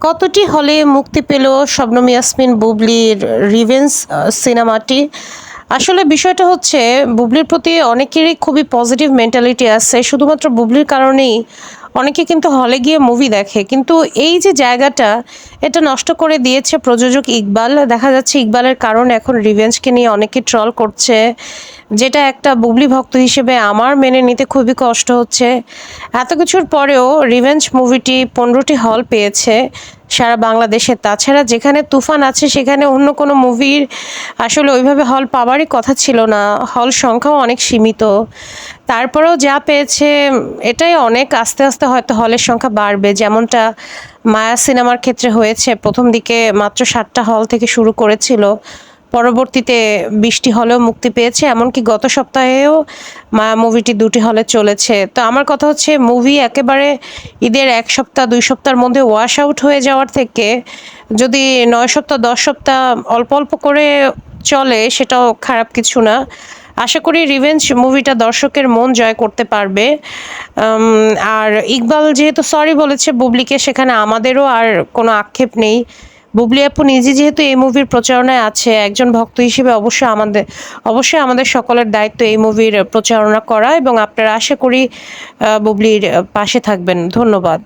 কতটি হলে মুক্তি পেল শবনম ইয়াসমিন বুবলির রিভেঞ্জ সিনেমাটি? আসলে বিষয়টা হচ্ছে বুবলির প্রতি অনেকেরই খুবই পজিটিভ মেন্টালিটি আছে। শুধুমাত্র বুবলির কারণেই অনেকে কিন্তু হলে গিয়ে মুভি দেখে। কিন্তু এই যে জায়গাটা, এটা নষ্ট করে দিয়েছে প্রযোজক ইকবাল। দেখা যাচ্ছে ইকবালের কারণে এখন রিভেঞ্জকে নিয়ে অনেকে ট্রল করছে। যেটা একটা বুবলি ভক্ত হিসেবে আমার মেনে নিতে খুবই কষ্ট হচ্ছে। এত কিছুর পরেও রিভেঞ্জ মুভিটি ১৫টি হল পেয়েছে সারা বাংলাদেশে। তাছাড়া যেখানে তুফান আছে সেখানে অন্য কোনো মুভির আসলে ওইভাবে হল পাওয়ারই কথা ছিল না। হল সংখ্যাও অনেক সীমিত। তারপরেও যা পেয়েছে এটাই অনেক। আস্তে, আস্তে হয়তো হলের সংখ্যা বাড়বে। যেমনটা মায়া সিনেমার ক্ষেত্রে হয়েছে। ১ম দিকে মাত্র ৭টা হল থেকে শুরু করেছিল। পরবর্তীতে ২০টি হলেও মুক্তি পেয়েছে। এমনকি গত সপ্তাহেও মায়া মুভিটি ২টি হলে চলেছে। তো আমার কথা হচ্ছে মুভি একেবারে ঈদের ১ সপ্তাহ ২ সপ্তাহের মধ্যে ওয়াশ আউট হয়ে যাওয়ার থেকে যদি ৯ সপ্তাহ ১০ সপ্তাহ অল্প, অল্প করে চলে সেটাও খারাপ কিছু না। আশা করি রিভেঞ্জ মুভিটা দর্শকের মন জয় করতে পারবে। আর ইকবাল যেহেতু সরি বলেছে বুবলিকে, সেখানে আমাদেরও আর কোনো আক্ষেপ নেই। বুবলি আপু নিজে যেহেতু এই মুভির প্রচারণায় আছে, একজন ভক্ত হিসেবে অবশ্যই আমাদের সকলের দায়িত্ব এই মুভির প্রচারণা করা এবং আপনারা আশা করি বুবলির পাশে থাকবেন। ধন্যবাদ।